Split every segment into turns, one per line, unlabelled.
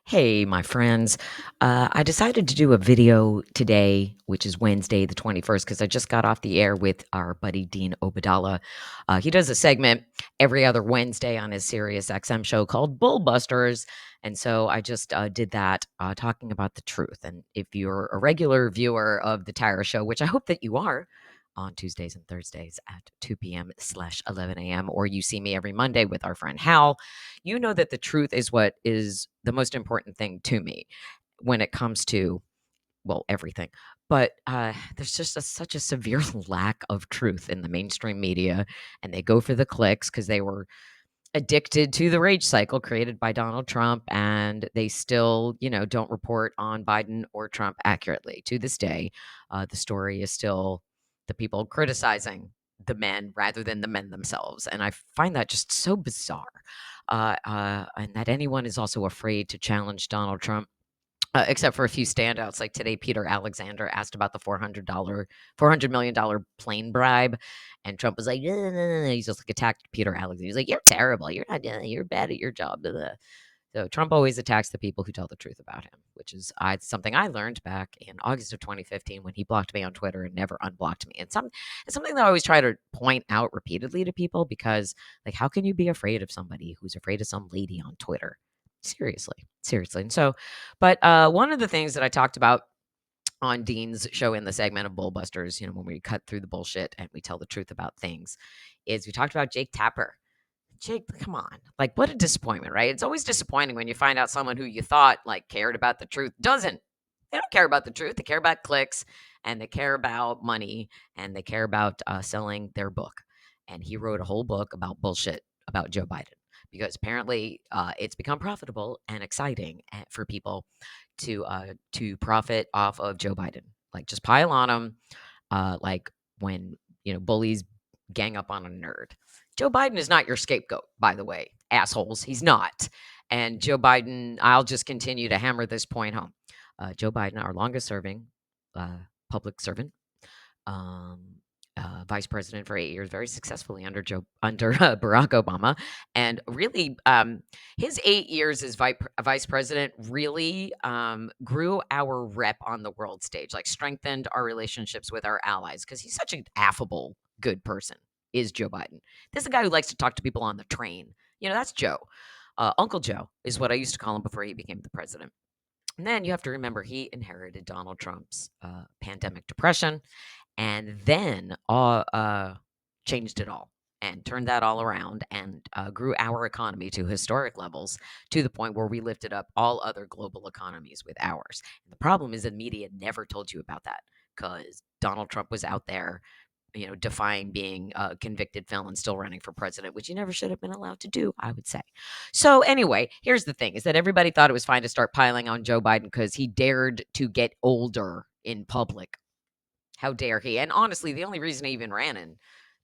Hey, my friends. I decided to do a video today, which is Wednesday, the 21st, because I just got off the air with our buddy Dean Obadala. He does a segment every other Wednesday on his Sirius XM show called Bullbusters. And so I just did that talking about the truth. And if you're a regular viewer of the Tyra show, which I hope that you are, on Tuesdays and Thursdays at 2 p.m. / 11 a.m., or you see me every Monday with our friend Hal, you know that the truth is what is the most important thing to me when it comes to, well, everything. But there's just such a severe lack of truth in the mainstream media, and they go for the clicks because they were addicted to the rage cycle created by Donald Trump, and they still, don't report on Biden or Trump accurately. To this day, the story is still the people criticizing the men rather than the men themselves, and I find that just so bizarre. And that anyone is also afraid to challenge Donald Trump, except for a few standouts. Like today, Peter Alexander asked about the $400 million plane bribe, and Trump was like, "No, no, no, no." He's just like attacked Peter Alexander. He's like, "You're terrible. You're not. You're bad at your job." Blah, blah." So Trump always attacks the people who tell the truth about him, which is something I learned back in August of 2015 when he blocked me on Twitter and never unblocked me. And it's something that I always try to point out repeatedly to people because, like, how can you be afraid of somebody who's afraid of some lady on Twitter? Seriously, seriously. And so, but one of the things that I talked about on Dean's show in the segment of Bullbusters, when we cut through the bullshit and we tell the truth about things, is we talked about Jake Tapper. Jake, come on. Like, what a disappointment, right? It's always disappointing when you find out someone who you thought like cared about the truth doesn't. They don't care about the truth. They care about clicks, and they care about money, and they care about selling their book. And he wrote a whole book about bullshit about Joe Biden because apparently it's become profitable and exciting for people to profit off of Joe Biden. Like, just pile on him, like when bullies gang up on a nerd. Joe Biden is not your scapegoat, by the way, assholes. He's not. And Joe Biden, I'll just continue to hammer this point home. Joe Biden, our longest serving public servant, um, vice president for 8 years, very successfully under Barack Obama, and really, his 8 years as vice president really grew our rep on the world stage, like strengthened our relationships with our allies because he's such an affable, good person. Is Joe Biden? This is a guy who likes to talk to people on the train. That's Joe. Uncle Joe is what I used to call him before he became the president. And then you have to remember he inherited Donald Trump's pandemic depression and then changed it all and turned that all around and grew our economy to historic levels to the point where we lifted up all other global economies with ours. And the problem is the media never told you about that because Donald Trump was out there, defying being a convicted felon still running for president, which he never should have been allowed to do, I would say. So anyway, here's the thing is that everybody thought it was fine to start piling on Joe Biden because he dared to get older in public. How dare he? And honestly, the only reason he even ran in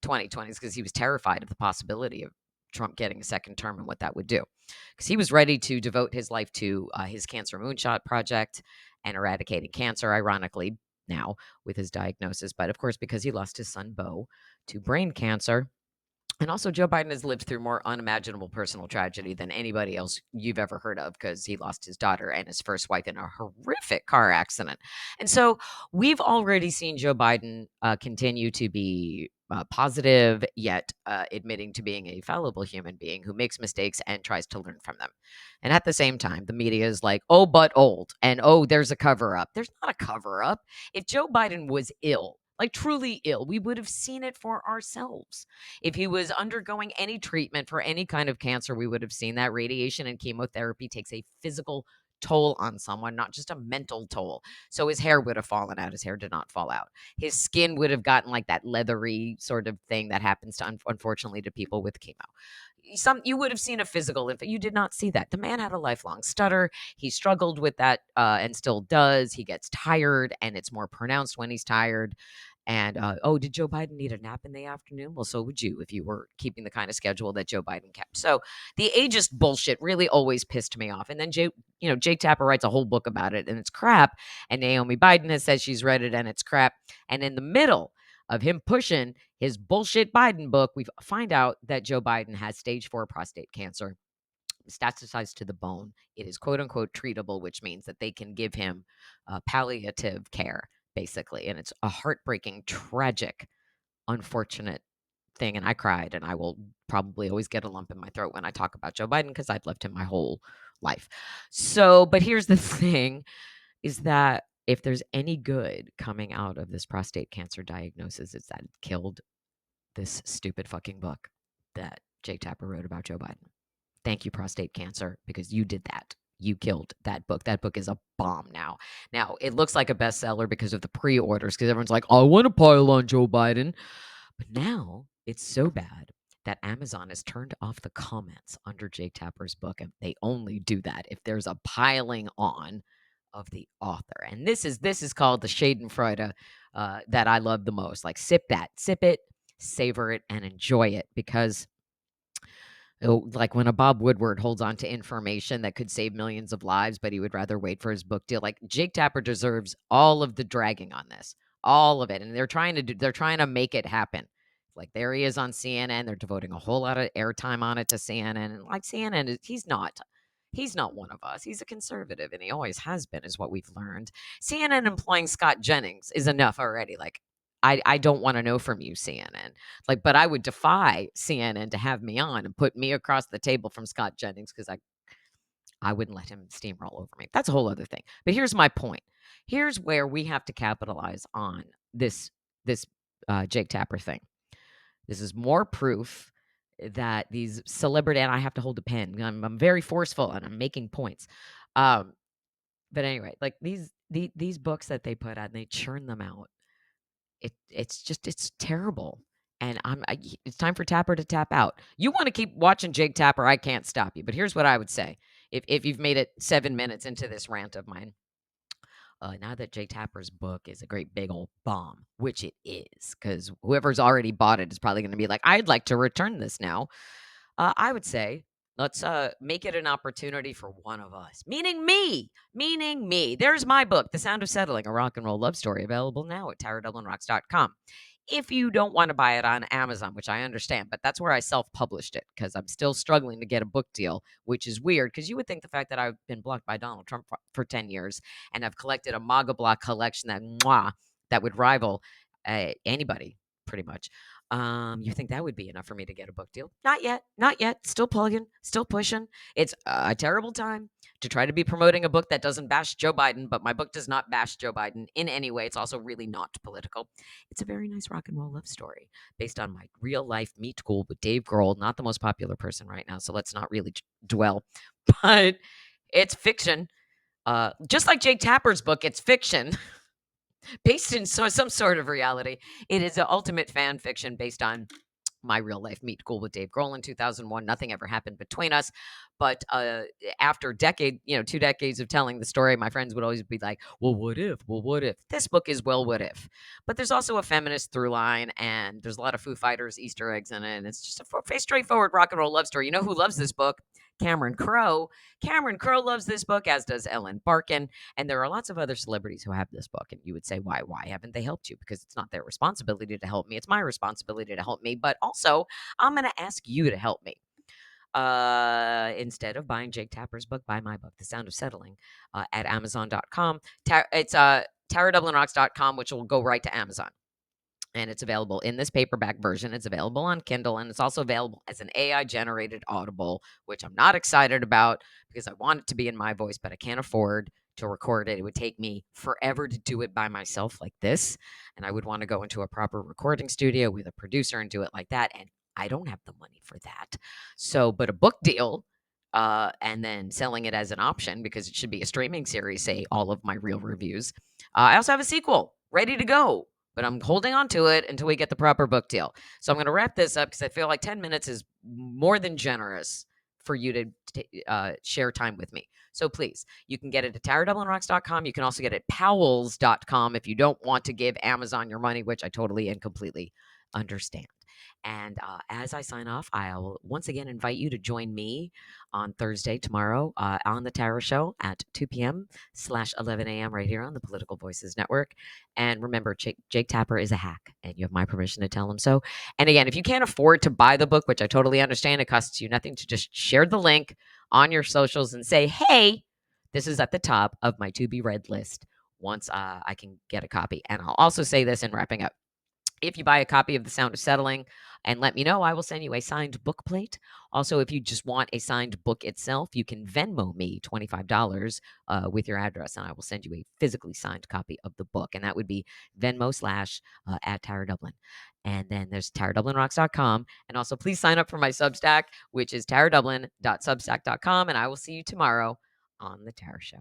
2020 is because he was terrified of the possibility of Trump getting a second term and what that would do. Because he was ready to devote his life to his cancer moonshot project and eradicating cancer, ironically, now with his diagnosis. But of course, because he lost his son, Beau, to brain cancer, and also, Joe Biden has lived through more unimaginable personal tragedy than anybody else you've ever heard of because he lost his daughter and his first wife in a horrific car accident. And so we've already seen Joe Biden continue to be positive, yet admitting to being a fallible human being who makes mistakes and tries to learn from them. And at the same time, the media is like, oh, but old. And oh, there's a cover up. There's not a cover up. If Joe Biden was ill, like truly ill, we would have seen it for ourselves. If he was undergoing any treatment for any kind of cancer, we would have seen that radiation and chemotherapy takes a physical toll on someone, not just a mental toll. So his hair would have fallen out. His hair did not fall out. His skin would have gotten like that leathery sort of thing that happens to, unfortunately, to people with chemo. You would have seen a physical you did not see that. The man had a lifelong stutter. He struggled with that and still does. He gets tired and it's more pronounced when he's tired. And, oh, did Joe Biden need a nap in the afternoon? Well, so would you if you were keeping the kind of schedule that Joe Biden kept. So the ageist bullshit really always pissed me off. And then Jake Tapper writes a whole book about it and it's crap. And Naomi Biden has said she's read it and it's crap. And in the middle of him pushing his bullshit Biden book, we find out that Joe Biden has stage 4 prostate cancer. metastasized to the bone. It is quote unquote treatable, which means that they can give him palliative care, basically. And it's a heartbreaking, tragic, unfortunate thing. And I cried, and I will probably always get a lump in my throat when I talk about Joe Biden because I've loved him my whole life. So, but here's the thing is that if there's any good coming out of this prostate cancer diagnosis, it's that it killed this stupid fucking book that Jake Tapper wrote about Joe Biden. Thank you, prostate cancer, because you did that. You killed that book. That book is a bomb now. Now, it looks like a bestseller because of the pre-orders, because everyone's like, I want to pile on Joe Biden. But now it's so bad that Amazon has turned off the comments under Jake Tapper's book, and they only do that if there's a piling on of the author. And this is called the Schadenfreude that I love the most. Like, sip it, savor it, and enjoy it, because like when a Bob Woodward holds on to information that could save millions of lives, but he would rather wait for his book deal. Like, Jake Tapper deserves all of the dragging on this, all of it, and they're trying to make it happen. Like, there he is on CNN. They're devoting a whole lot of airtime on it to CNN, and like CNN, he's not one of us. He's a conservative, and he always has been, is what we've learned. CNN employing Scott Jennings is enough already. Like, I don't want to know from you, CNN. Like, but I would defy CNN to have me on and put me across the table from Scott Jennings, because I wouldn't let him steamroll over me. That's a whole other thing. But here's my point. Here's where we have to capitalize on this Jake Tapper thing. This is more proof that these celebrity, and I have to hold a pen. I'm very forceful and I'm making points. But anyway, like these books that they put out, and they churn them out. It's terrible. And it's time for Tapper to tap out. You want to keep watching Jake Tapper, I can't stop you. But here's what I would say. If you've made it 7 minutes into this rant of mine, now that Jake Tapper's book is a great big old bomb, which it is, because whoever's already bought it is probably going to be like, I'd like to return this now. I would say, let's make it an opportunity for one of us, meaning me. There's my book, The Sound of Settling, a rock and roll love story, available now at TaraDublinRocks.com. If you don't want to buy it on Amazon, which I understand, but that's where I self-published it, because I'm still struggling to get a book deal, which is weird, because you would think the fact that I've been blocked by Donald Trump for 10 years and I've collected a MAGA block collection that would rival anybody, pretty much. You think that would be enough for me to get a book deal? Not yet. Not yet. Still plugging, still pushing. It's a terrible time to try to be promoting a book that doesn't bash Joe Biden, but my book does not bash Joe Biden in any way. It's also really not political. It's a very nice rock and roll love story based on my real life meet cool with Dave Grohl, not the most popular person right now, so let's not really dwell. But it's fiction. Just like Jake Tapper's book, it's fiction. Based in some sort of reality. It is an ultimate fan fiction based on my real life meet cool with Dave Grohl in 2001. Nothing ever happened between us. But after 2 decades of telling the story, my friends would always be like, well, what if? Well, what if? This book is well, what if? But there's also a feminist through line, and there's a lot of Foo Fighters Easter eggs in it. And it's just a straightforward rock and roll love story. You know who loves this book? Cameron Crowe. Cameron Crowe loves this book, as does Ellen Barkin. And there are lots of other celebrities who have this book. And you would say, why? Why haven't they helped you? Because it's not their responsibility to help me. It's my responsibility to help me. But also, I'm going to ask you to help me. Instead of buying Jake Tapper's book, buy my book, The Sound of Settling, at Amazon.com. It's TaraDublinRocks.com, which will go right to Amazon. And it's available in this paperback version. It's available on Kindle, and it's also available as an AI-generated Audible, which I'm not excited about because I want it to be in my voice, but I can't afford to record it. It would take me forever to do it by myself like this, and I would want to go into a proper recording studio with a producer and do it like that, and I don't have the money for that. So, but a book deal, and then selling it as an option, because it should be a streaming series, say all of my real reviews. I also have a sequel ready to go, but I'm holding on to it until we get the proper book deal. So I'm going to wrap this up because I feel like 10 minutes is more than generous for you to share time with me. So please, you can get it at TaraDublinRocks.com. You can also get it at Powells.com if you don't want to give Amazon your money, which I totally and completely understand. And as I sign off, I'll once again invite you to join me on Thursday, tomorrow, on The Tara Show at 2 p.m/11 a.m. right here on the Political Voices Network. And remember, Jake Tapper is a hack, and you have my permission to tell him so. And again, if you can't afford to buy the book, which I totally understand, it costs you nothing to just share the link on your socials and say, hey, this is at the top of my to be read list once I can get a copy. And I'll also say this in wrapping up. If you buy a copy of The Sound of Settling and let me know, I will send you a signed book plate. Also, if you just want a signed book itself, you can Venmo me $25 with your address, and I will send you a physically signed copy of the book. And that would be Venmo slash at Tara Dublin. And then there's TaraDublinRocks.com. And also, please sign up for my Substack, which is taradublin.substack.com. And I will see you tomorrow on The Tara Show.